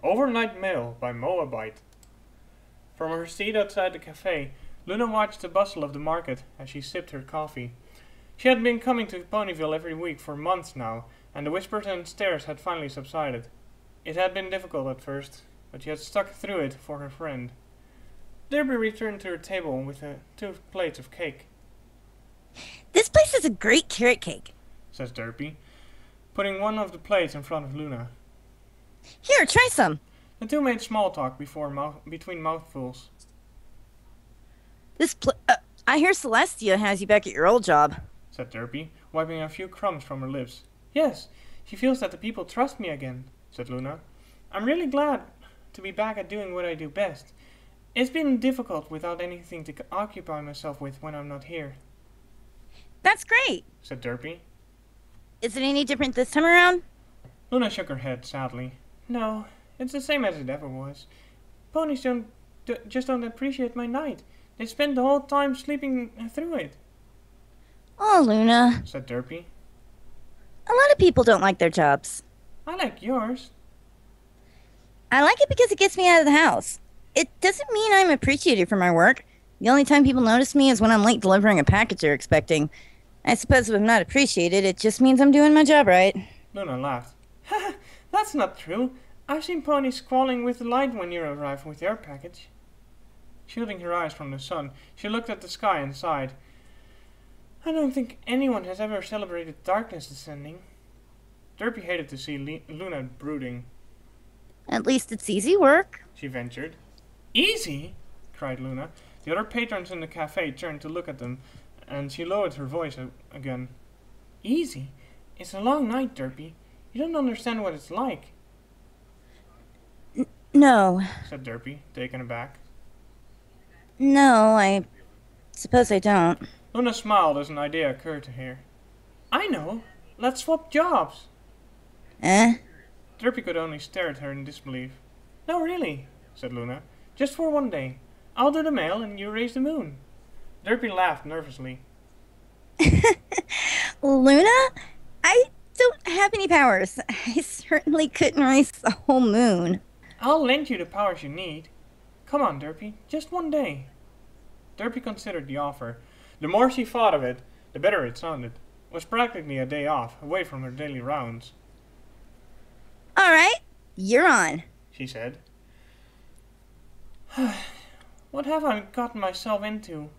Overnight Mail by Moabite. From her seat outside the cafe, Luna watched the bustle of the market as she sipped her coffee. She had been coming to Ponyville every week for months now, and the whispers and stares had finally subsided. It had been difficult at first, but she had stuck through it for her friend. Derby returned to her table with 2 plates of cake. This place has a great carrot cake, Says Derpy, putting one of the plates in front of Luna. Here, try some. The two made small talk between mouthfuls. I hear Celestia has you back at your old job, Said Derpy, wiping a few crumbs from her lips. Yes, she feels that the people trust me again, said Luna. I'm really glad to be back at doing what I do best. It's been difficult without anything to occupy myself with when I'm not here. That's great, Said Derpy. Is it any different this time around? Luna shook her head sadly. No, it's the same as it ever was. Ponies just don't appreciate my night. They spend the whole time sleeping through it, Oh, Luna. said Derpy. A lot of people don't like their jobs. I like yours. I like it because it gets me out of the house. It doesn't mean I'm appreciated for my work. The only time people notice me is when I'm late delivering a package they're expecting. I suppose if I'm not appreciated, it just means I'm doing my job right. Luna laughed. That's not true. I've seen ponies squalling with delight when you arrive with your package. Shielding her eyes from the sun, she looked at the sky and sighed. I don't think anyone has ever celebrated darkness descending. Derpy hated to see Luna brooding. At least it's easy work. She ventured. Easy? Cried Luna. The other patrons in the cafe turned to look at them, and she lowered her voice again. Easy? It's a long night, Derpy. You don't understand what it's like, No. said Derpy, taken aback. No, I suppose I don't. Luna smiled as an idea occurred to her. I know. Let's swap jobs. Eh? Derpy could only stare at her in disbelief. No, really, said Luna. Just for one day. I'll do the mail and you raise the moon. Derpy laughed nervously. Luna? I don't have any powers. I certainly couldn't raise the whole moon. I'll lend you the powers you need. Come on, Derpy, just one day. Derpy considered the offer. The more she thought of it, the better it sounded. It was practically a day off, away from her daily rounds. All right, you're on, She said. What have I gotten myself into?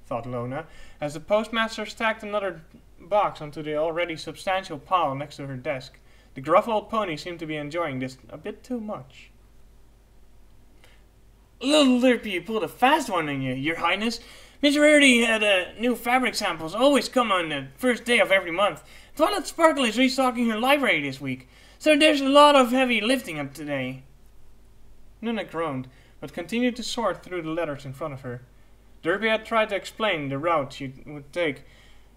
Thought Lona, as the postmaster stacked another box onto the already substantial pile next to her desk. The gruff old pony seemed to be enjoying this a bit too much. Little Derpy, you pulled a fast one on you, Your Highness. Miss Rarity had new fabric samples always come on the first day of every month. Twilight Sparkle is restocking her library this week, so there's a lot of heavy lifting up today. Luna groaned, but continued to sort through the letters in front of her. Derpy had tried to explain the route she would take,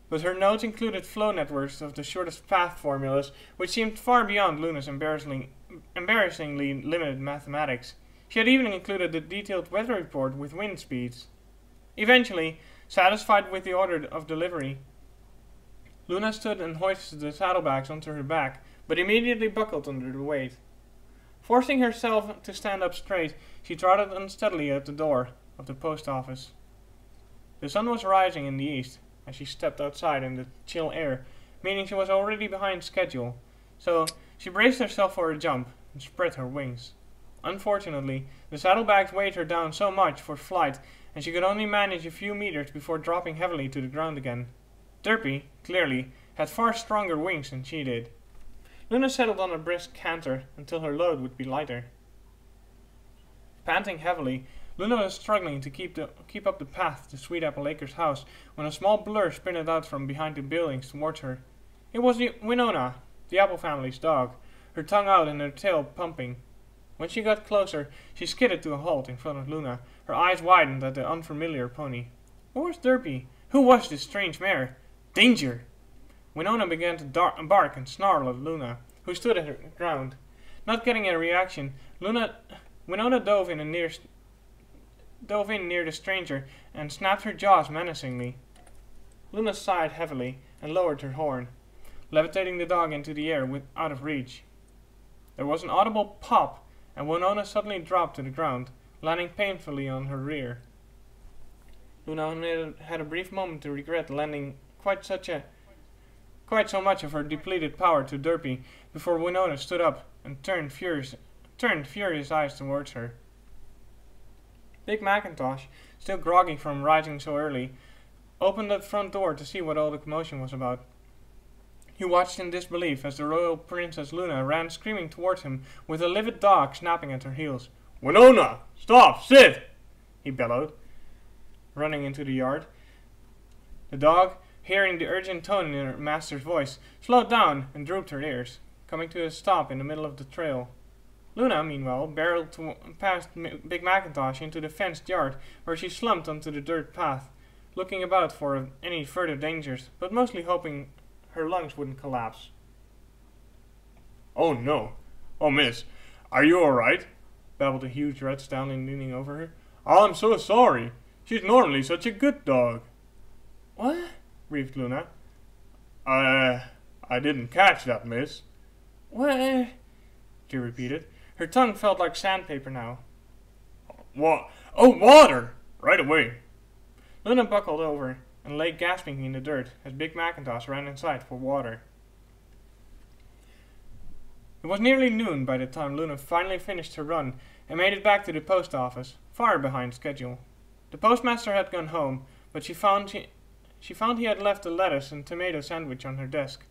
but her notes included flow networks of the shortest path formulas, which seemed far beyond Luna's embarrassingly limited mathematics. She had even included the detailed weather report with wind speeds. Eventually, satisfied with the order of delivery, Luna stood and hoisted the saddlebags onto her back, but immediately buckled under the weight. Forcing herself to stand up straight, she trotted unsteadily at the door of the post office. The sun was rising in the east as she stepped outside in the chill air, meaning she was already behind schedule, so she braced herself for a jump and spread her wings. Unfortunately, the saddlebags weighed her down so much for flight, and she could only manage a few meters before dropping heavily to the ground again. Derpy, clearly, had far stronger wings than she did. Luna settled on a brisk canter until her load would be lighter. Panting heavily, Luna was struggling to keep up the path to Sweet Apple Acres house when a small blur sprinted out from behind the buildings towards her. It was Winona, the Apple family's dog, her tongue out and her tail pumping. When she got closer, she skidded to a halt in front of Luna, her eyes widened at the unfamiliar pony. Where was Derpy? Who was this strange mare? Danger! Winona began to bark and snarl at Luna, who stood at her ground. Not getting a reaction, Winona dove in near the stranger and snapped her jaws menacingly. Luna sighed heavily and lowered her horn, levitating the dog into the air out of reach. There was an audible pop, and Winona suddenly dropped to the ground, landing painfully on her rear. Luna had a brief moment to regret lending quite so much of her depleted power to Derpy before Winona stood up and turned furious eyes towards her. Big MacIntosh, still groggy from rising so early, opened the front door to see what all the commotion was about. He watched in disbelief as the royal Princess Luna ran screaming towards him with a livid dog snapping at her heels. "Winona! Stop! Sit!" he bellowed, running into the yard. The dog, hearing the urgent tone in her master's voice, slowed down and drooped her ears, coming to a stop in the middle of the trail. Luna, meanwhile, barreled past Big MacIntosh into the fenced yard, where she slumped onto the dirt path, looking about for any further dangers, but mostly hoping her lungs wouldn't collapse. "Oh no! Oh, miss, are you alright?" babbled a huge red stallion leaning over her. "I'm so sorry. She's normally such a good dog." "What?" breathed Luna. I didn't catch that, miss." "What?" she repeated. Her tongue felt like sandpaper now. "What? Oh, water! Right away." Luna buckled over and lay gasping in the dirt as Big MacIntosh ran inside for water. It was nearly noon by the time Luna finally finished her run and made it back to the post office, far behind schedule. The postmaster had gone home, but she found he had left a lettuce and tomato sandwich on her desk.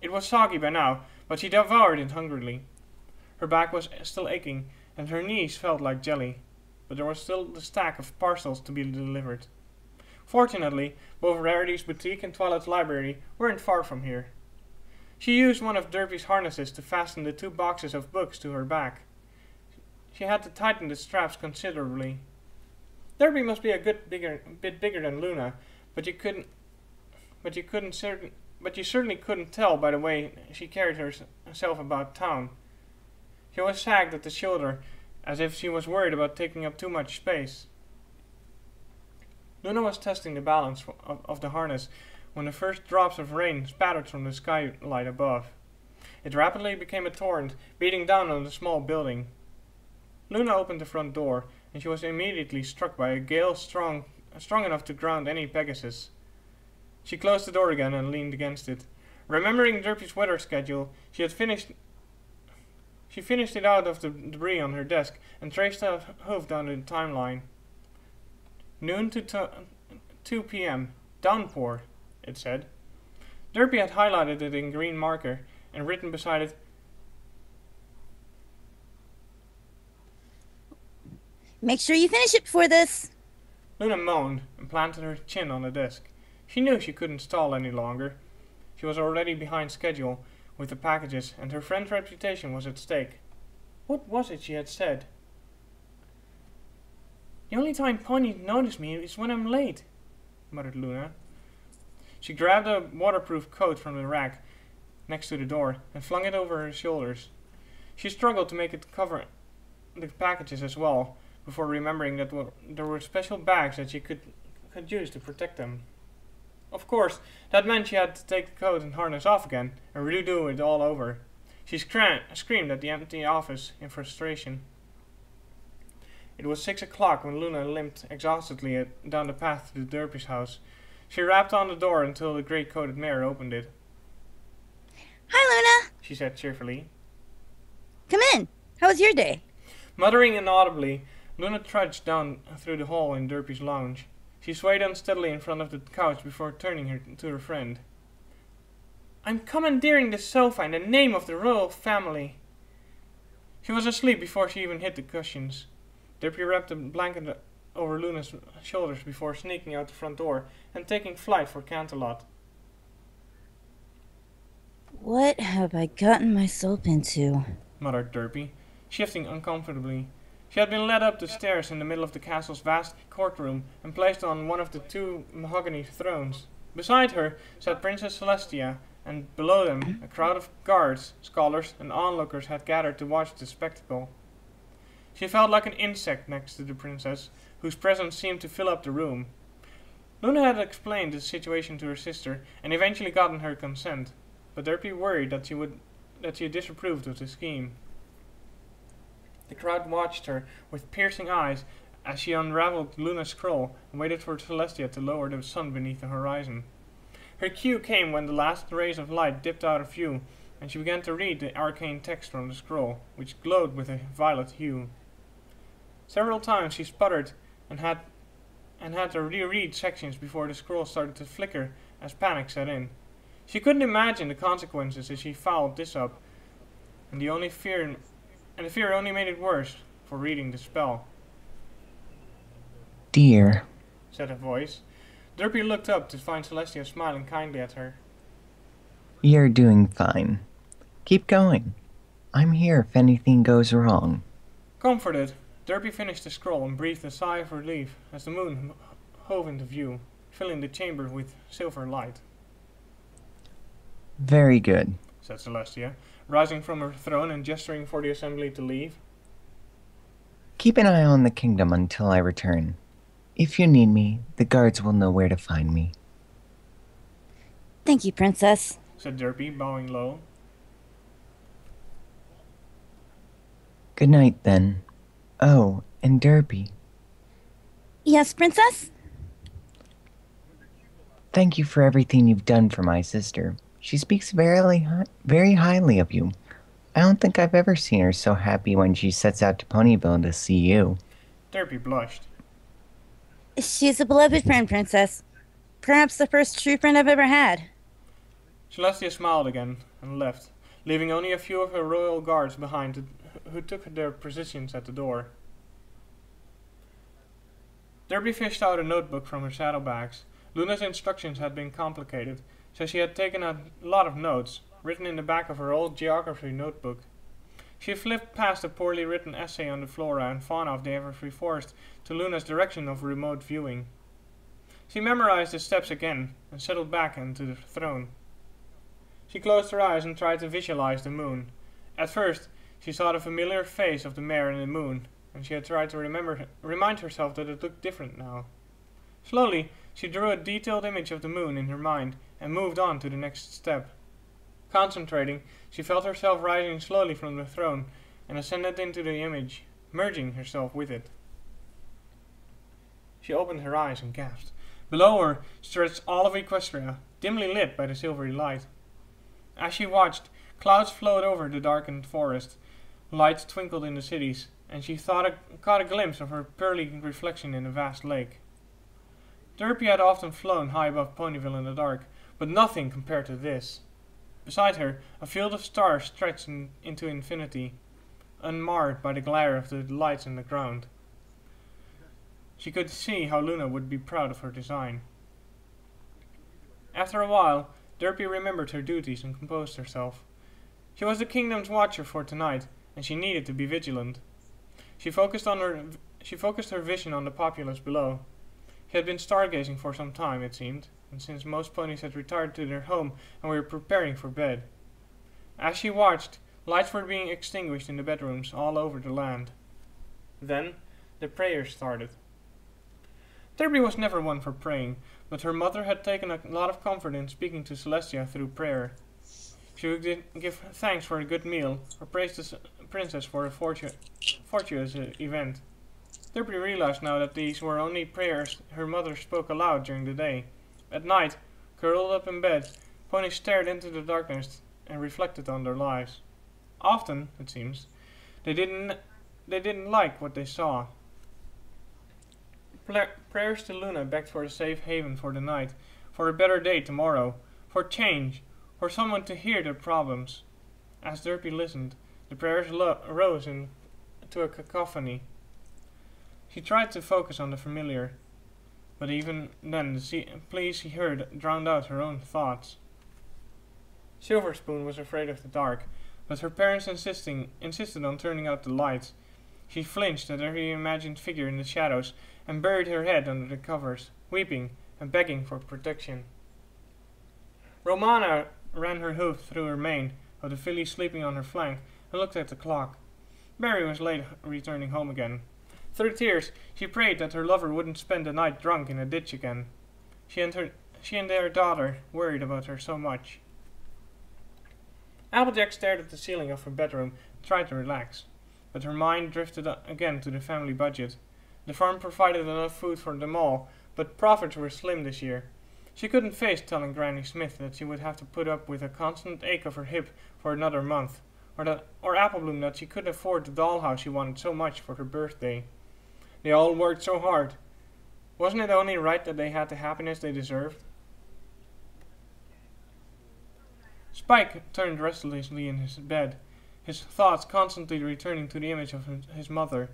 It was soggy by now, but she devoured it hungrily. Her back was still aching, and her knees felt like jelly, but there was still the stack of parcels to be delivered. Fortunately, both Rarity's boutique and Twilight's library weren't far from here. She used one of Derpy's harnesses to fasten the 2 boxes of books to her back. She had to tighten the straps considerably. Derpy must be a bit bigger than Luna, but you certainly couldn't tell by the way she carried herself about town. She was sagged at the shoulder, as if she was worried about taking up too much space. Luna was testing the balance of the harness when the first drops of rain spattered from the skylight above. It rapidly became a torrent, beating down on the small building. Luna opened the front door, and she was immediately struck by a gale strong enough to ground any Pegasus. She closed the door again and leaned against it. Remembering Derpy's weather schedule, she finished it out of the debris on her desk and traced a hoof down the timeline. Noon to 2 p.m. Downpour, it said. Derpy had highlighted it in green marker and written beside it, "Make sure you finish it before this." Luna moaned and planted her chin on the desk. She knew she couldn't stall any longer. She was already behind schedule with the packages, and her friend's reputation was at stake. What was it she had said? "The only time ponies notice me is when I'm late," muttered Luna. She grabbed a waterproof coat from the rack next to the door and flung it over her shoulders. She struggled to make it cover the packages as well, before remembering that there were special bags that she could use to protect them. Of course, that meant she had to take the coat and harness off again and redo it all over. She screamed at the empty office in frustration. It was 6 o'clock when Luna limped exhaustedly down the path to the Derpy's house. She rapped on the door until the grey-coated mare opened it. "Hi, Luna," she said cheerfully. "Come in. How was your day?" Muttering inaudibly, Luna trudged down through the hall in Derpy's lounge. She swayed unsteadily in front of the couch before turning to her friend. "I'm commandeering the sofa in the name of the royal family." She was asleep before she even hit the cushions. Derpy wrapped a blanket over Luna's shoulders before sneaking out the front door and taking flight for Canterlot. "What have I gotten myself into?" muttered Derpy, shifting uncomfortably. She had been led up the stairs in the middle of the castle's vast courtroom and placed on one of the 2 mahogany thrones. Beside her sat Princess Celestia, and below them a crowd of guards, scholars, and onlookers had gathered to watch the spectacle. She felt like an insect next to the princess, whose presence seemed to fill up the room. Luna had explained the situation to her sister and eventually gotten her consent, but Derpy worried that she disapproved of the scheme. The crowd watched her with piercing eyes as she unraveled Luna's scroll and waited for Celestia to lower the sun beneath the horizon. Her cue came when the last rays of light dipped out of view, and she began to read the arcane text from the scroll, which glowed with a violet hue. Several times she sputtered and had to reread sections before the scroll started to flicker as panic set in. She couldn't imagine the consequences as she fouled this up, and the fear only made it worse for reading the spell. "Dear," said a voice. Derpy looked up to find Celestia smiling kindly at her. "you're doing fine. Keep going. I'm here if anything goes wrong." Comforted, Derpy finished the scroll and breathed a sigh of relief as the moon hove into view, filling the chamber with silver light. "Very good." said Celestia, rising from her throne and gesturing for the assembly to leave. "Keep an eye on the kingdom until I return. If you need me, the guards will know where to find me." Thank you, Princess. said Derpy, bowing low. "Good night, then. Oh, and Derpy, Yes, Princess? thank you for everything you've done for my sister. She speaks very highly of you. I don't think I've ever seen her so happy when she sets out to Ponyville to see you." Derpy blushed. She's a beloved friend, Princess. Perhaps the first true friend I've ever had. Celestia smiled again and left, leaving only a few of her royal guards behind who took their positions at the door. Derpy fished out a notebook from her saddlebags. Luna's instructions had been complicated, so she had taken a lot of notes, written in the back of her old geography notebook. She flipped past a poorly written essay on the flora and fauna of the Everfree Forest to Luna's direction of remote viewing. She memorized the steps again and settled back into the throne. She closed her eyes and tried to visualize the moon. At first, she saw the familiar face of the mare in the moon, and she had tried to remind herself that it looked different now. Slowly, she drew a detailed image of the moon in her mind and moved on to the next step. Concentrating, she felt herself rising slowly from the throne and ascended into the image, merging herself with it. She opened her eyes and gasped. Below her stretched all of Equestria, dimly lit by the silvery light. As she watched, clouds flowed over the darkened forest, lights twinkled in the cities, and she caught a glimpse of her pearly reflection in the vast lake. Derpy had often flown high above Ponyville in the dark, but nothing compared to this. Beside her, a field of stars stretched into infinity, unmarred by the glare of the lights in the ground. She could see how Luna would be proud of her design. After a while, Derpy remembered her duties and composed herself. She was the kingdom's watcher for tonight, and she needed to be vigilant. She focused her vision on the populace below. She had been stargazing for some time, it seemed, and since most ponies had retired to their home and were preparing for bed. As she watched, lights were being extinguished in the bedrooms all over the land. Then, the prayers started. Derpy was never one for praying, but her mother had taken a lot of comfort in speaking to Celestia through prayer. She would give thanks for a good meal, or praise the princess for a fortuitous event. Derpy realized now that these were only prayers her mother spoke aloud during the day. At night, curled up in bed, ponies stared into the darkness and reflected on their lives. Often, it seems, they didn't like what they saw. Prayers to Luna begged for a safe haven for the night, for a better day tomorrow, for change, for someone to hear their problems. As Derpy listened, the prayers rose into a cacophony. She tried to focus on the familiar, but even then the pleas she heard drowned out her own thoughts. Silverspoon was afraid of the dark, but her parents insisted on turning out the lights. She flinched at every imagined figure in the shadows and buried her head under the covers, weeping and begging for protection. Romana ran her hoof through her mane, with the filly sleeping on her flank, and looked at the clock. Barry was late returning home again. Through tears, she prayed that her lover wouldn't spend the night drunk in a ditch again. She and their daughter worried about her so much. Applejack stared at the ceiling of her bedroom and tried to relax. but her mind drifted again to the family budget. The farm provided enough food for them all, but profits were slim this year. She couldn't face telling Granny Smith that she would have to put up with a constant ache of her hip for another month, or Applebloom that she couldn't afford the dollhouse she wanted so much for her birthday. They all worked so hard. Wasn't it only right that they had the happiness they deserved? Spike turned restlessly in his bed, his thoughts constantly returning to the image of his mother.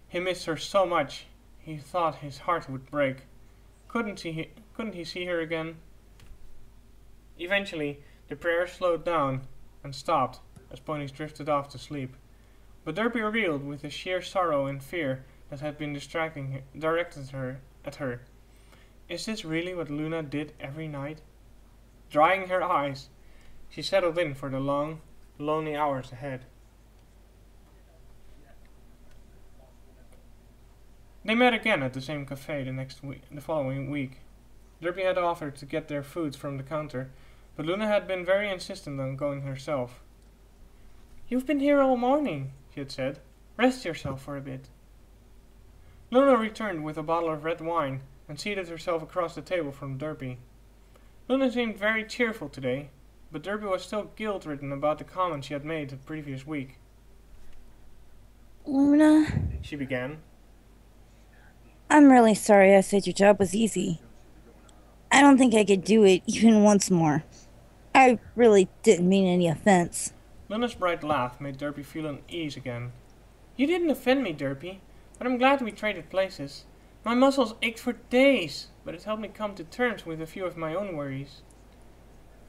He missed her so much, he thought his heart would break. Couldn't he see her again? Eventually, the prayer slowed down and stopped as ponies drifted off to sleep. But Derpy reeled with the sheer sorrow and fear that had been directed at her. Is this really what Luna did every night? Drying her eyes, she settled in for the long, lonely hours ahead. They met again at the same cafe the following week. Derpy had offered to get their foods from the counter, but Luna had been very insistent on going herself. "You've been here all morning," she had said. "Rest yourself for a bit." Luna returned with a bottle of red wine and seated herself across the table from Derpy. Luna seemed very cheerful today, but Derpy was still guilt-ridden about the comment she had made the previous week. "Luna," she began. "I'm really sorry I said your job was easy. I don't think I could do it even once more. I really didn't mean any offense." Luna's bright laugh made Derpy feel at ease again. "You didn't offend me, Derpy, but I'm glad we traded places. My muscles ached for days, but it helped me come to terms with a few of my own worries."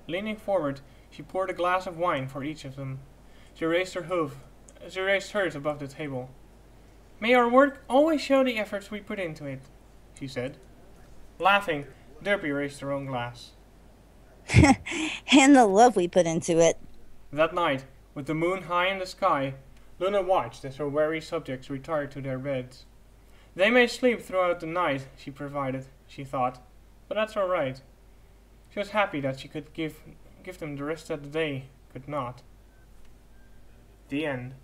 Leaning forward, she poured a glass of wine for each of them. She raised hers above the table. "May our work always show the efforts we put into it," she said. Laughing, Derpy raised her own glass. "And the love we put into it." That night, with the moon high in the sky, Luna watched as her weary subjects retired to their beds. They may sleep throughout the night, she thought, but that's all right. She was happy that she could give them the rest that the day could not. The end.